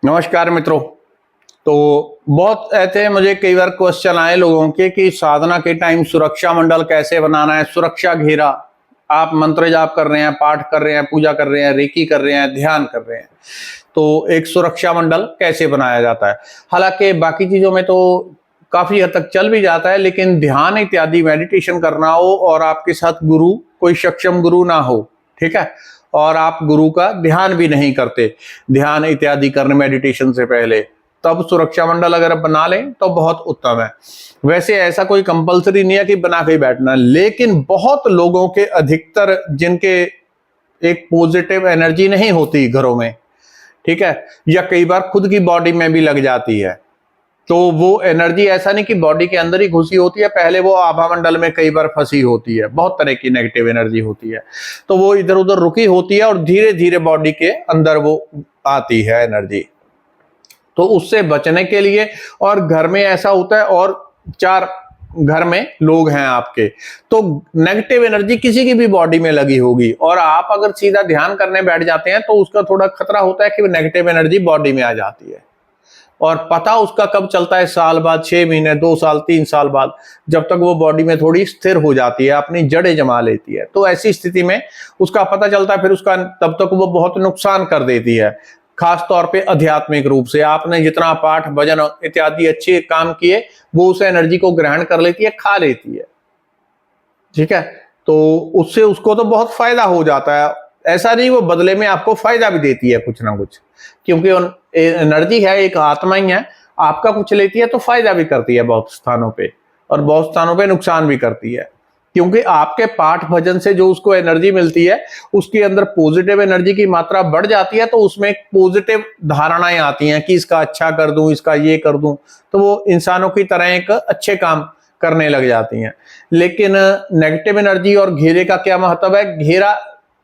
नमस्कार मित्रों। तो बहुत ऐसे मुझे कई बार क्वेश्चन आए लोगों के कि साधना के टाइम सुरक्षा मंडल कैसे बनाना है, सुरक्षा घेरा। आप मंत्र जाप कर रहे हैं, पाठ कर रहे हैं, पूजा कर रहे हैं, रेकी कर रहे हैं, ध्यान कर रहे हैं, तो एक सुरक्षा मंडल कैसे बनाया जाता है। हालांकि बाकी चीजों में तो काफी हद तक चल भी जाता है, लेकिन ध्यान इत्यादि मेडिटेशन करना हो और आपके साथ गुरु कोई सक्षम गुरु ना हो, ठीक है, और आप गुरु का ध्यान भी नहीं करते, ध्यान इत्यादि करने मेडिटेशन से पहले, तब सुरक्षा मंडल अगर बना लें तो बहुत उत्तम है। वैसे ऐसा कोई कंपलसरी नहीं है कि बना के ही बैठना, लेकिन बहुत लोगों के अधिकतर जिनके एक पॉजिटिव एनर्जी नहीं होती घरों में, ठीक है, या कई बार खुद की बॉडी में भी लग जाती है, तो वो एनर्जी ऐसा नहीं कि बॉडी के अंदर ही घुसी होती है, पहले वो आभा मंडल में कई बार फंसी होती है, बहुत तरह की नेगेटिव एनर्जी होती है, तो वो इधर उधर रुकी होती है और धीरे धीरे बॉडी के अंदर वो आती है एनर्जी। तो उससे बचने के लिए, और घर में ऐसा होता है और चार घर में लोग हैं आपके, तो नेगेटिव एनर्जी किसी की भी बॉडी में लगी होगी, और आप अगर सीधा ध्यान करने बैठ जाते हैं तो उसका थोड़ा खतरा होता है कि नेगेटिव एनर्जी बॉडी में आ जाती है, और पता उसका कब चलता है, साल बाद, 6 महीने, 2 साल, 3 साल बाद, जब तक वो बॉडी में थोड़ी स्थिर हो जाती है, अपनी जड़ें जमा लेती है, तो ऐसी स्थिति में उसका पता चलता है, फिर उसका तब तक वो बहुत नुकसान कर देती है, खास तौर पे आध्यात्मिक रूप से। आपने जितना पाठ भजन इत्यादि अच्छे काम किए, वो उस एनर्जी को ग्रहण कर लेती है, खा लेती है, ठीक है, तो उससे उसको तो बहुत फायदा हो जाता है। ऐसा नहीं, वो बदले में आपको फायदा भी देती है कुछ ना कुछ, क्योंकि एनर्जी है, एक आत्मा ही है, आपका कुछ लेती है तो फायदा भी करती है बहुत स्थानों पे, और बहुत स्थानों पे नुकसान भी करती है, क्योंकि आपके पाठ भजन से जो उसको एनर्जी मिलती है, उसके अंदर पॉजिटिव एनर्जी की मात्रा बढ़ जाती है, तो उसमें एक पॉजिटिव धारणाएं आती हैं कि इसका अच्छा कर दूं, इसका ये कर दूं, तो वो इंसानों की तरह एक अच्छे काम करने लग जाती हैं। लेकिन नेगेटिव एनर्जी और घेरे का क्या महत्व है? घेरा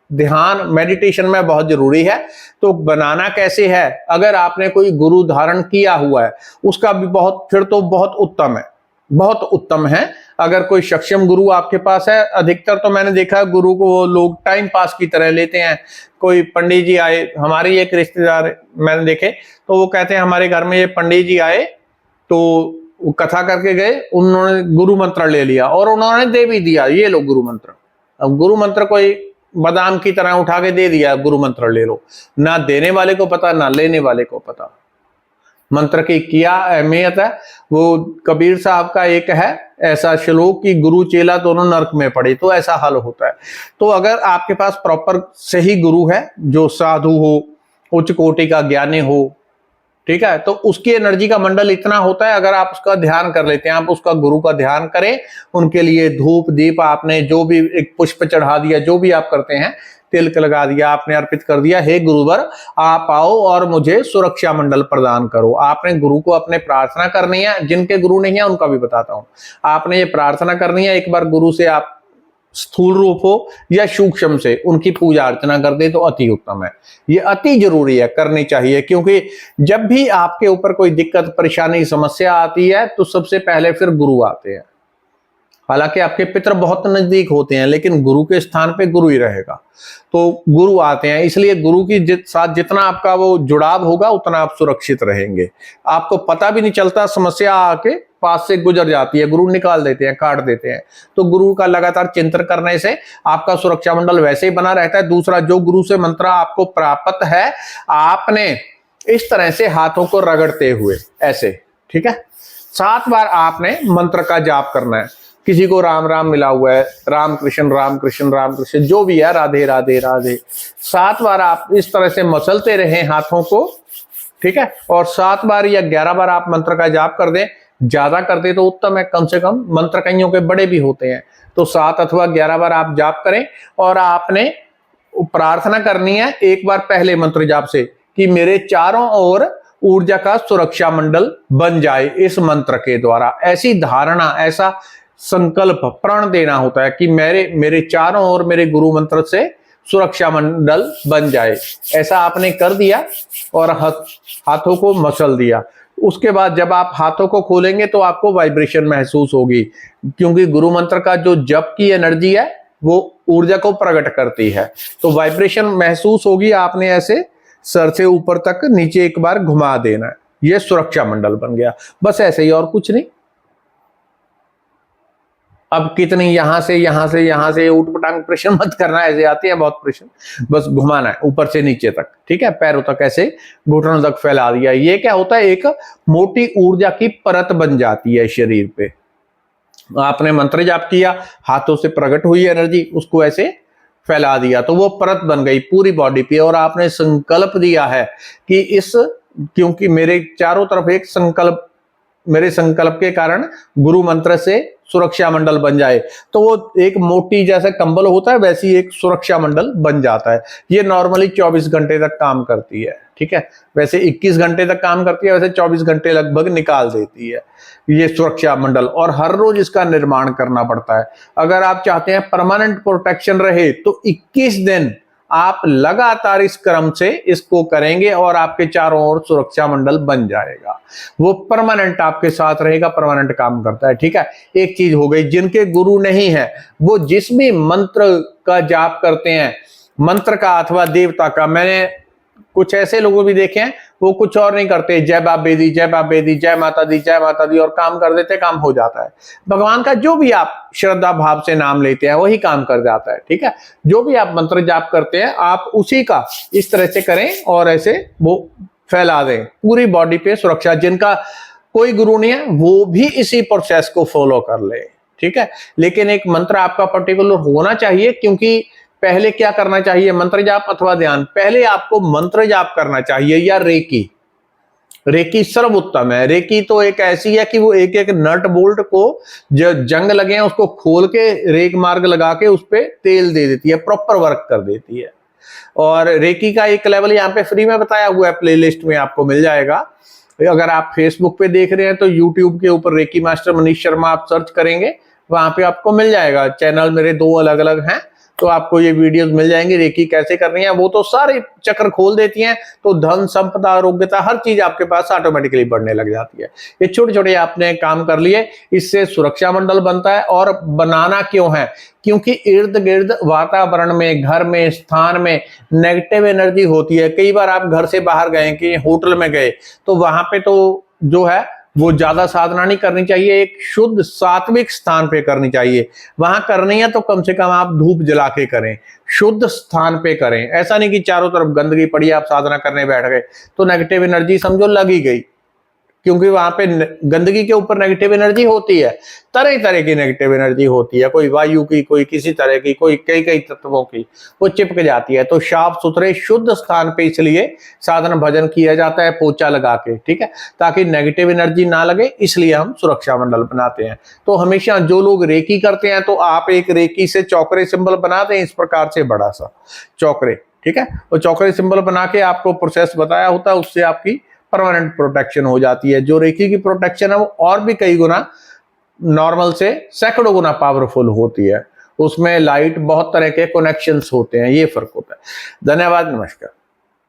ध्यान मेडिटेशन में बहुत जरूरी है। तो बनाना कैसे है? अगर आपने कोई गुरु धारण किया हुआ है, उसका भी बहुत, फिर तो बहुत उत्तम है, बहुत उत्तम है। अगर कोई सक्षम गुरु आपके पास है, अधिकतर तो मैंने देखा है गुरु को वो लोग टाइम पास की तरह लेते हैं। कोई पंडित जी आए, हमारी एक रिश्तेदार मैंने देखे, तो वो कहते हैं हमारे घर में ये पंडित जी आए, तो वो कथा करके गए, उन्होंने गुरु मंत्र ले लिया और उन्होंने दे भी दिया, ये लो गुरु मंत्र। अब गुरु मंत्र कोई बादाम की तरह उठा के दे दिया, गुरु मंत्र ले लो, ना देने वाले को पता ना लेने वाले को पता मंत्र की क्या अहमियत है। वो कबीर साहब का एक है ऐसा श्लोक कि गुरु चेला दोनों नरक में पड़े, तो ऐसा हल होता है। तो अगर आपके पास प्रॉपर सही गुरु है, जो साधु हो, उच्च कोटि का ज्ञानी हो, ठीक है, तो उसकी एनर्जी का मंडल इतना होता है, अगर आप उसका ध्यान कर लेते हैं, आप उसका गुरु का ध्यान करें, उनके लिए धूप दीप आपने जो भी एक पुष्प चढ़ा दिया, जो भी आप करते हैं, तिलक लगा दिया, आपने अर्पित कर दिया, हे गुरुवर आप आओ और मुझे सुरक्षा मंडल प्रदान करो। आपने गुरु को अपने प्रार्थना करनी है, जिनके गुरु नहीं है उनका भी बताता हूं, आपने ये प्रार्थना करनी है, एक बार गुरु से आप स्थूल रूप हो या सूक्ष्म से उनकी पूजा अर्चना कर दे तो अति उत्तम है। ये अति जरूरी है, करनी चाहिए, क्योंकि जब भी आपके ऊपर कोई दिक्कत परेशानी समस्या आती है तो सबसे पहले फिर गुरु आते हैं। हालांकि आपके पितर बहुत नजदीक होते हैं, लेकिन गुरु के स्थान पे गुरु ही रहेगा, तो गुरु आते हैं। इसलिए गुरु की साथ जितना आपका वो जुड़ाव होगा, उतना आप सुरक्षित रहेंगे। आपको पता भी नहीं चलता, समस्या आके पास से गुजर जाती है, गुरु निकाल देते हैं, काट देते हैं। तो गुरु का लगातार चिंतन करने से आपका सुरक्षा मंडल वैसे ही बना रहता है। दूसरा, जो गुरु से मंत्र आपको प्राप्त है, आपने इस तरह से हाथों को रगड़ते हुए ऐसे, ठीक है, 7 बार आपने मंत्र का जाप करना है। किसी को राम राम मिला हुआ है, राम कृष्ण राम कृष्ण राम कृष्ण, जो भी है, राधे राधे राधे, 7 बार आप इस तरह से मसलते रहें हाथों को, ठीक है, और 7 बार या 11 बार आप मंत्र का जाप कर दें। ज्यादा करते तो उत्तम है, कम से कम मंत्र कईयों के बड़े भी होते हैं, तो 7 अथवा 11 बार आप जाप करें। और आपने प्रार्थना करनी है एक बार पहले मंत्र जाप से कि मेरे चारों ओर ऊर्जा का सुरक्षा मंडल बन जाए इस मंत्र के द्वारा। ऐसी धारणा, ऐसा संकल्प, प्रण देना होता है कि मेरे चारों ओर मेरे गुरु मंत्र से सुरक्षा मंडल बन जाए। ऐसा आपने कर दिया और हाथों को मसल दिया। उसके बाद जब आप हाथों को खोलेंगे तो आपको वाइब्रेशन महसूस होगी, क्योंकि गुरु मंत्र का जो जप की एनर्जी है वो ऊर्जा को प्रकट करती है, तो वाइब्रेशन महसूस होगी। आपने ऐसे सर से ऊपर तक नीचे एक बार घुमा देना है, ये सुरक्षा मंडल बन गया। बस ऐसे ही, और कुछ नहीं। अब कितनी यहां से ऊटपटांग प्रश्न मत करना, ऐसे आते हैं बहुत प्रश्न, बस घुमाना है ऊपर से नीचे तक, ठीक है, पैरों तक ऐसे घुटनों तक फैला दिया। ये क्या होता है, एक मोटी ऊर्जा की परत बन जाती है शरीर पे। आपने मंत्र जाप किया, हाथों से प्रकट हुई एनर्जी, उसको ऐसे फैला दिया, तो वो परत बन गई पूरी बॉडी पे। और आपने संकल्प दिया है कि इस, क्योंकि मेरे चारों तरफ एक संकल्प, मेरे संकल्प के कारण गुरु मंत्र से सुरक्षा मंडल बन जाए, तो वो एक मोटी जैसे कंबल होता है वैसी एक सुरक्षा मंडल बन जाता है। ये नॉर्मली 24 घंटे तक काम करती है, ठीक है, वैसे 21 घंटे तक काम करती है, वैसे 24 घंटे लगभग निकाल देती है ये सुरक्षा मंडल। और हर रोज इसका निर्माण करना पड़ता है। अगर आप चाहते हैं परमानेंट प्रोटेक्शन रहे तो 21 दिन आप लगातार इस क्रम से इसको करेंगे और आपके चारों ओर सुरक्षा मंडल बन जाएगा। वो परमानेंट आपके साथ रहेगा, परमानेंट काम करता है, ठीक है। एक चीज हो गई, जिनके गुरु नहीं है वो जिस भी मंत्र का जाप करते हैं, मंत्र का अथवा देवता का, मैंने कुछ ऐसे लोगों भी देखे हैं वो कुछ और नहीं करते, जय बाप बेदी, जय बाप बेदी, जय माता दी, जय माता दी, और काम कर देते, काम हो जाता है। भगवान का जो भी आप श्रद्धा भाव से नाम लेते हैं वही काम कर जाता है, ठीक है। जो भी आप मंत्र जाप करते हैं आप उसी का इस तरह से करें और ऐसे वो फैला दें पूरी बॉडी पे सुरक्षा। जिनका कोई गुरु नहीं है वो भी इसी प्रोसेस को फॉलो कर ले, ठीक है। लेकिन एक मंत्र आपका पर्टिकुलर होना चाहिए, क्योंकि पहले क्या करना चाहिए, मंत्र जाप अथवा ध्यान, पहले आपको मंत्र जाप करना चाहिए या रेकी। रेकी सर्वोत्तम है। रेकी तो एक ऐसी है कि वो एक एक नट बोल्ट को जो जंग लगे हैं उसको खोल के रेक मार्ग लगा के उस पर तेल दे देती है, प्रॉपर वर्क कर देती है। और रेकी का एक लेवल यहाँ पे फ्री में बताया हुआ है, प्लेलिस्ट में आपको मिल जाएगा। अगर आप फेसबुक पे देख रहे हैं तो यूट्यूब के ऊपर रेकी मास्टर मनीष शर्मा आप सर्च करेंगे, वहां पे आपको मिल जाएगा। चैनल मेरे 2 अलग अलग हैं, तो आपको ये वीडियोस मिल जाएंगी रेकी कैसे करनी है। वो तो सारे चक्र खोल देती हैं, तो धन, संपदा, आरोग्यता, हर चीज आपके पास ऑटोमेटिकली बढ़ने लग जाती है। ये छोटे छोटे आपने काम कर लिए, इससे सुरक्षा मंडल बनता है। और बनाना क्यों है, क्योंकि इर्द गिर्द वातावरण में, घर में, स्थान में नेगेटिव एनर्जी होती है। कई बार आप घर से बाहर गए, कि होटल में गए, तो वहां पे तो जो है वो ज्यादा साधना नहीं करनी चाहिए, एक शुद्ध सात्विक स्थान पे करनी चाहिए। वहां करनी है तो कम से कम आप धूप जला के करें, शुद्ध स्थान पे करें। ऐसा नहीं कि चारों तरफ गंदगी पड़ी आप साधना करने बैठ गए, तो नेगेटिव एनर्जी समझो लगी गई, क्योंकि वहां पे गंदगी के ऊपर नेगेटिव एनर्जी होती है, तरह तरह की नेगेटिव एनर्जी होती है, कोई वायु की, कोई किसी तरह की, कोई कई कई तत्वों की, वो चिपक जाती है। तो साफ सुथरे शुद्ध स्थान पे इसलिए साधन भजन किया जाता है, पोछा लगा के, ठीक है, ताकि नेगेटिव एनर्जी ना लगे, इसलिए हम सुरक्षा मंडल बनाते हैं। तो हमेशा जो लोग रेकी करते हैं, तो आप एक रेकी से चौकरे सिंबल बना दें, इस प्रकार से बड़ा सा चौकरे, ठीक है, वो चौकरे सिंबल बना के आपको प्रोसेस बताया होता है, उससे आपकी परमानेंट प्रोटेक्शन हो जाती है। जो रेकी की प्रोटेक्शन है वो और भी कई गुना नॉर्मल से सैकड़ों गुना पावरफुल होती है। उसमें लाइट, बहुत तरह के कनेक्शंस होते हैं, ये फर्क होता है। धन्यवाद, नमस्कार।